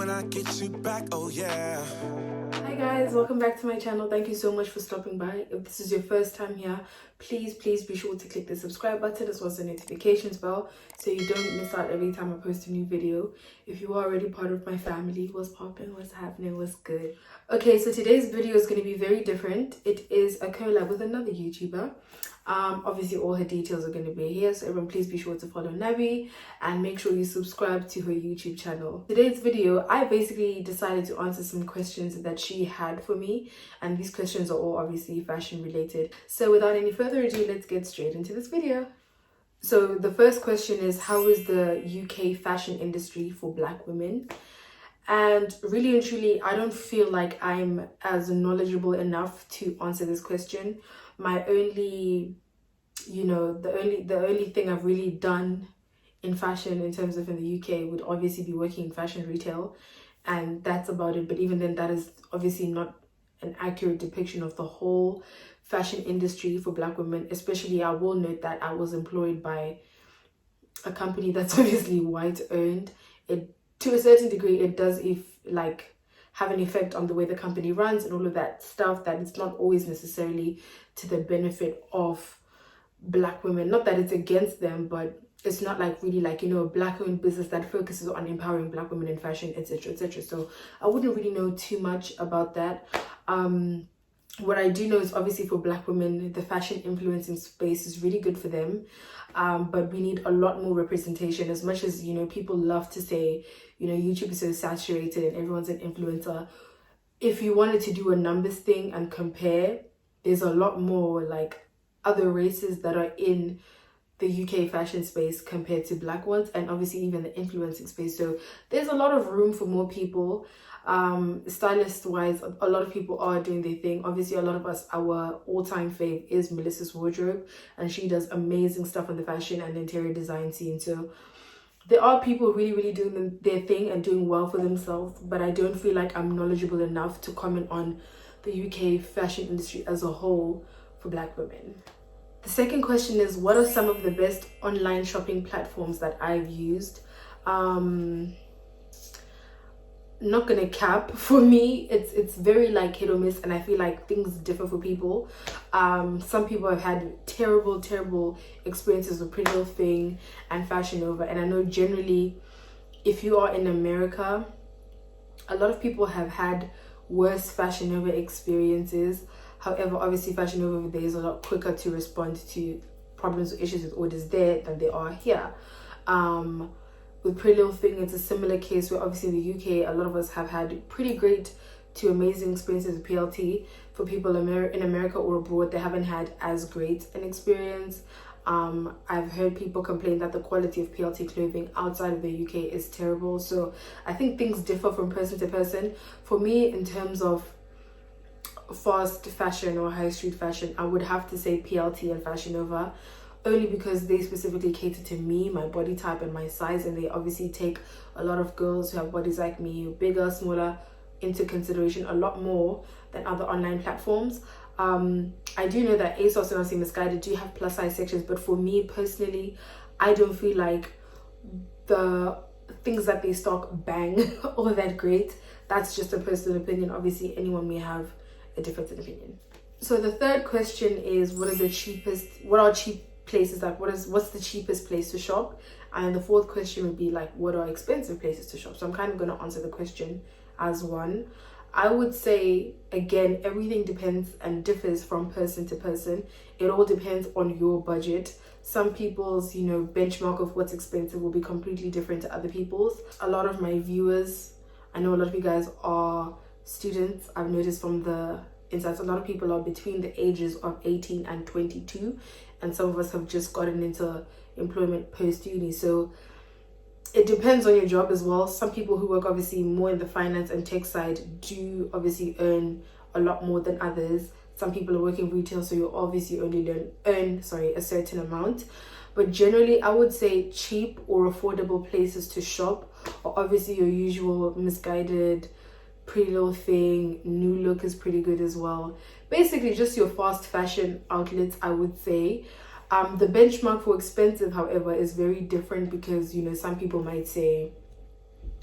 when I get you back, oh yeah. Hi guys, welcome back to my channel. Thank you so much for stopping by. If this is your first time here, please be sure to click the subscribe button as well as the notifications bell so you don't miss out every time I post a new video. If you are already part of my family, what's popping, what's happening, what's good? Okay, so today's video is going to be very different. It is a collab with another YouTuber. Obviously all her details are going to be here, so everyone please be sure to follow Navi and make sure you subscribe to her YouTube channel. Today's video, I basically decided to answer some questions that she had for me, and these questions are all obviously fashion related. So without any further ado, let's get straight into this video. So the first question is, how is the UK fashion industry for Black women? And really and truly, I don't feel like I'm as knowledgeable enough to answer this question. My only, the only thing I've really done in fashion in terms of in the UK would obviously be working in fashion retail, and that's about it. But even then, that is obviously not an accurate depiction of the whole fashion industry for Black women. Especially, I will note that I was employed by a company that's obviously white owned. It, to a certain degree, it does have an effect on the way the company runs and all of that stuff, that it's not always necessarily to the benefit of Black women. Not that it's against them, but it's not really a Black owned business that focuses on empowering Black women in fashion, etc, etc. So I wouldn't really know too much about that. What I do know is obviously for Black women, the fashion influencing space is really good for them. But we need a lot more representation. As much as, people love to say, YouTube is so saturated and everyone's an influencer. If you wanted to do a numbers thing and compare, there's a lot more other races that are in the UK fashion space compared to Black ones, and obviously even the influencing space. So there's a lot of room for more people. Stylist wise, a lot of people are doing their thing. Obviously, a lot of us, our all-time fave is Melissa's wardrobe, and she does amazing stuff on the fashion and interior design scene. So there are people really doing their thing and doing well for themselves, but I don't feel like I'm knowledgeable enough to comment on the UK fashion industry as a whole for Black women. The second question is, what are some of the best online shopping platforms that I've used? Not gonna cap, for me it's very hit or miss, and I feel like things differ for people. Some people have had terrible experiences with Pretty Little Thing and Fashion Nova, and I know generally if you are in America, a lot of people have had worse Fashion Nova experiences. However, obviously Fashion Nova over there is a lot quicker to respond to problems or issues with orders there than they are here. With Pretty Little Thing, it's a similar case where obviously in the UK, a lot of us have had pretty great to amazing experiences with PLT. For people in America or abroad, they haven't had as great an experience. I've heard people complain that the quality of PLT clothing outside of the UK is terrible. So I think things differ from person to person. For me, in terms of fast fashion or high street fashion, I would have to say PLT and Fashion Nova, only because they specifically cater to me, my body type and my size, and they obviously take a lot of girls who have bodies like me, bigger, smaller, into consideration a lot more than other online platforms. I do know that ASOS and obviously Misguided do have plus size sections, but for me personally, I don't feel like the things that they stock bang all that great. That's just a personal opinion. Obviously anyone may have a difference in opinion. So the third question is, what are cheap places, what's the cheapest place to shop? And the fourth question would be what are expensive places to shop? So I'm kind of going to answer the question as one. I would say, again, everything depends and differs from person to person. It all depends on your budget. Some people's benchmark of what's expensive will be completely different to other people's. A lot of my viewers, I know a lot of you guys are students. I've noticed from the insights, a lot of people are between the ages of 18 and 22, and some of us have just gotten into employment post-uni. So it depends on your job as well. Some people who work obviously more in the finance and tech side do obviously earn a lot more than others. Some people are working retail, so you obviously only earn a certain amount. But generally, I would say cheap or affordable places to shop are obviously your usual Misguided, Pretty Little Thing, New Look is pretty good as well. Basically just your fast fashion outlets, I would say. The benchmark for expensive, however, is very different because some people might say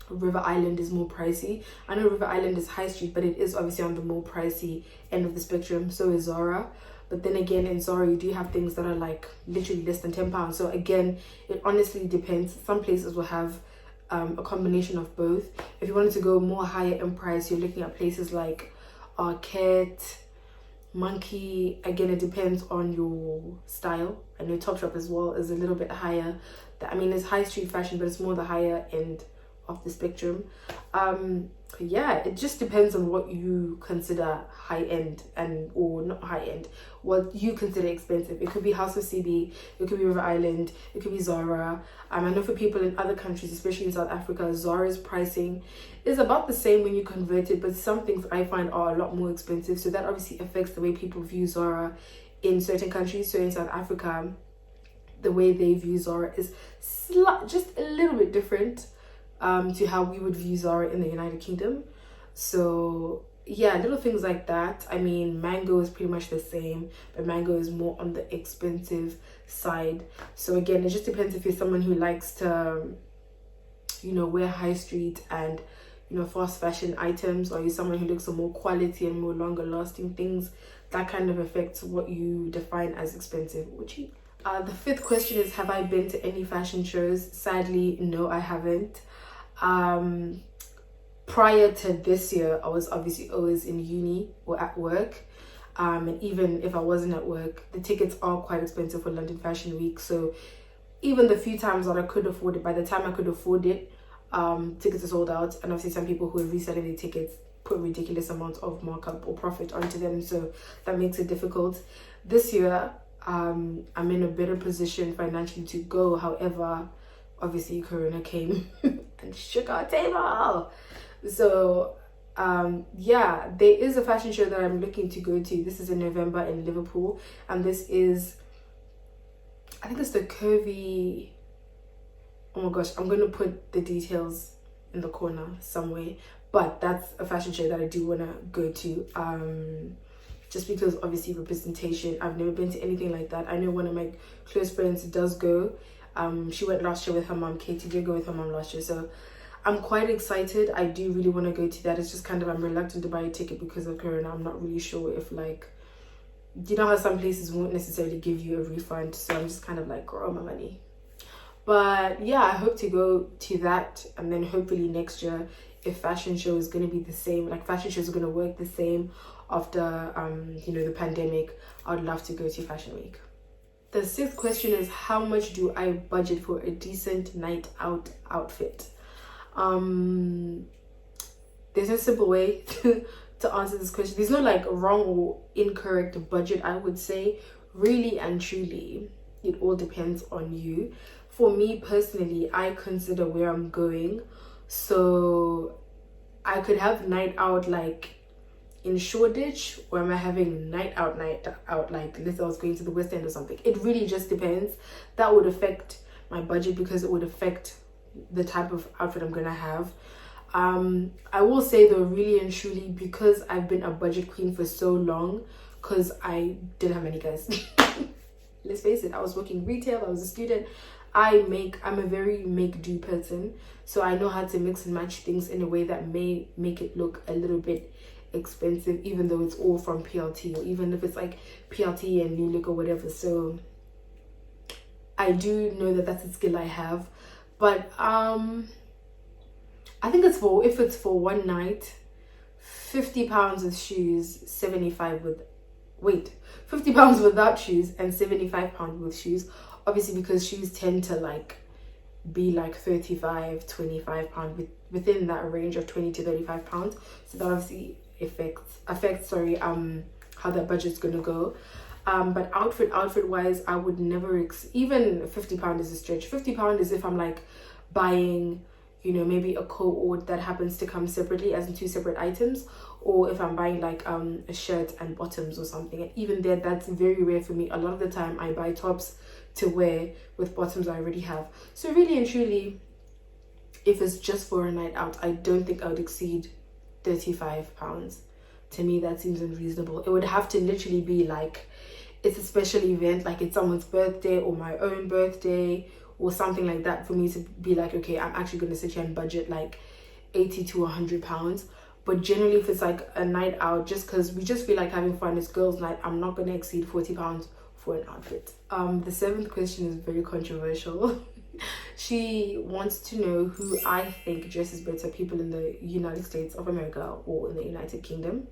River Island is more pricey. I know River Island is high street, but it is obviously on the more pricey end of the spectrum. So is Zara. But then again, in Zara, you do have things that are like literally less than £10. So again, it honestly depends. Some places will have a combination of both. If you wanted to go more higher in price, you're looking at places like Arquette, Monkey. Again, it depends on your style. I know Topshop as well is a little bit higher. I mean, it's high street fashion, but it's more the higher end of the spectrum. Yeah, it just depends on what you consider high end, and or not high end, what you consider expensive. It could be House of CB, it could be River Island, it could be Zara. I know for people in other countries, especially in South Africa, Zara's pricing is about the same when you convert it, but some things I find are a lot more expensive. So that obviously affects the way people view Zara in certain countries. So in South Africa, the way they view Zara is just a little bit different to how we would view Zara in the United Kingdom. So yeah, little things like that. I mean, Mango is pretty much the same, but Mango is more on the expensive side. So again, it just depends if you're someone who likes to, you know, wear high street and, you know, fast fashion items, or you're someone who looks for more quality and more longer lasting things. That kind of affects what you define as expensive or cheap. The fifth question is, have I been to any fashion shows? Sadly, no, I haven't. Prior to this year, I was obviously always in uni or at work, and even if I wasn't at work, the tickets are quite expensive for London Fashion Week. So even the few times that I could afford it, by the time I could afford it, tickets are sold out. And obviously some people who are reselling the tickets put ridiculous amounts of markup or profit onto them, so that makes it difficult. This year, I'm in a better position financially to go. However, obviously Corona came and shook our table. So yeah, there is a fashion show that I'm looking to go to. This is in November in Liverpool, and this is, I think it's the curvy, oh my gosh, I'm gonna put the details in the corner somewhere, but that's a fashion show that I do want to go to, just because obviously representation. I've never been to anything like that. I know one of my close friends does go. She went last year with her mom. Katie did go with her mom last year, so I'm quite excited. I do really want to go to that. It's just kind of, I'm reluctant to buy a ticket because of Corona. I'm not really sure if, like, you know how some places won't necessarily give you a refund, so I'm just kind of like, grow my money. But yeah, I hope to go to that, and then hopefully next year, if fashion show is going to be the same, like fashion shows are going to work the same after you know, the pandemic, I would love to go to Fashion Week. The sixth question is, how much do I budget for a decent night out outfit? There's no simple way to answer this question. There's no like wrong or incorrect budget, I would say. Really and truly, it all depends on you. For me personally, I consider where I'm going. So I could have night out like in Shoreditch, or am I having night out like, let's say I was going to the West End or something. It really just depends. That would affect my budget because it would affect the type of outfit I'm gonna have. I will say though, really and truly, because I've been a budget queen for so long, because I didn't have many guys. Let's face it, I was working retail, I was a student. I'm a very make-do person, so I know how to mix and match things in a way that may make it look a little bit expensive, even though it's all from PLT, or even if it's like PLT and New Look or whatever. So I do know that that's a skill I have. But I think it's for, if it's for one night, £50 with shoes, 75 with, wait, £50 without shoes and £75 with shoes. Obviously, because shoes tend to like be like £35-25 within that range of £20 to £35. So that obviously affects how that budget's gonna go. But outfit wise, I would never even £50 is a stretch. £50 is if I'm like buying, you know, maybe a coat that happens to come separately, as in two separate items, or if I'm buying like a shirt and bottoms or something. And even there, that's very rare for me. A lot of the time I buy tops to wear with bottoms I already have. So really and truly, if it's just for a night out, I don't think I would exceed £35. To me, that seems unreasonable. It would have to literally be like, it's a special event, like it's someone's birthday or my own birthday or something like that, for me to be like, okay, I'm actually going to sit here and budget like 80 to 100 pounds. But generally, if it's like a night out, just because we just feel like having fun, it's girls' night, I'm not going to exceed 40 pounds for an outfit. The seventh question is very controversial. She wants to know who I think dresses better, people in the United States of America or in the United Kingdom.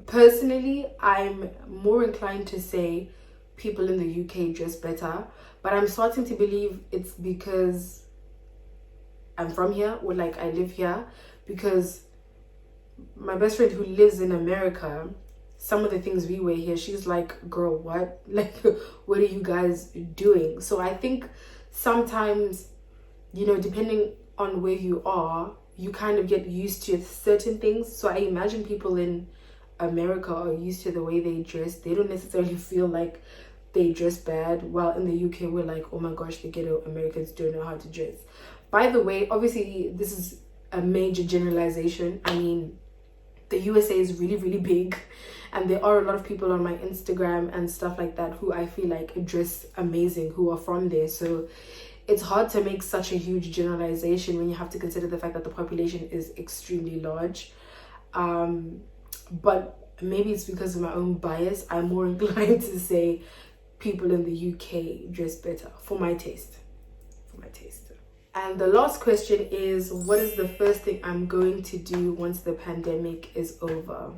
Personally, I'm more inclined to say people in the UK dress better, but I'm starting to believe it's because I'm from here, or like I live here, because my best friend who lives in America, some of the things we wear here, she's like, girl, what? Like, what are you guys doing? So I think sometimes, you know, depending on where you are, you kind of get used to certain things. So I imagine people in America are used to the way they dress. They don't necessarily feel like they dress bad, while in the UK we're like, oh my gosh, the ghetto Americans don't know how to dress. By the way, obviously this is a major generalization. I mean, the USA is really, really big, and there are a lot of people on my Instagram and stuff like that who I feel like dress amazing, who are from there. So it's hard to make such a huge generalization when you have to consider the fact that the population is extremely large. But maybe it's because of my own bias, I'm more inclined to say people in the UK dress better for my taste. And the last question is, what is the first thing I'm going to do once the pandemic is over?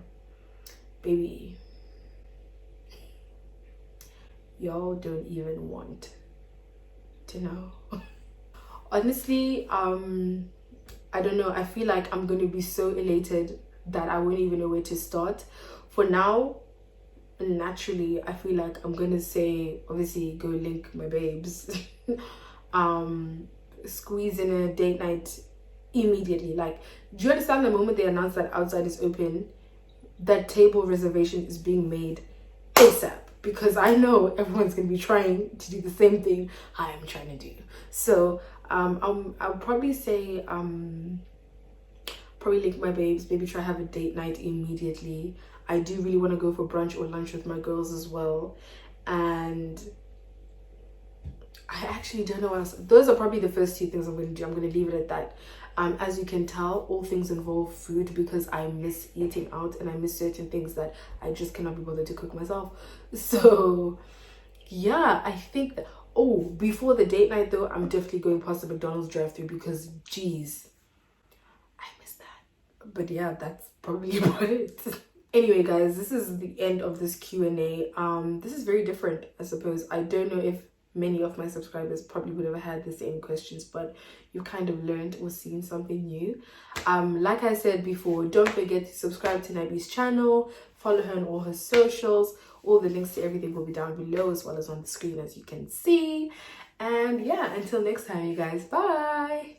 Baby, y'all don't even want to know. Honestly, I don't know. I feel like I'm going to be so elated that I won't even know where to start. For now, naturally, I feel like I'm going to say, obviously, go link my babes. Squeeze in a date night immediately. Like, do you understand the moment they announce that outside is open, that table reservation is being made ASAP? Because I know everyone's going to be trying to do the same thing I am trying to do. So I'll probably say probably link my babes, maybe try have a date night immediately. I do really want to go for brunch or lunch with my girls as well, and I actually don't know what else. Those are probably the first two things I'm going to do. I'm going to leave it at that. As you can tell, all things involve food because I miss eating out and I miss certain things that I just cannot be bothered to cook myself. So yeah, I think that, oh, before the date night though, I'm definitely going past the McDonald's drive-thru because geez, I miss that. But yeah, that's probably about it. Anyway guys, this is the end of this Q&A. This is very different, I suppose. I don't know if many of my subscribers probably would have had the same questions, but you kind of learned or seen something new. Like I said before, don't forget to subscribe to Nabi's channel, follow her on all her socials. All the links to everything will be down below as well as on the screen, as you can see. And yeah, until next time you guys, bye.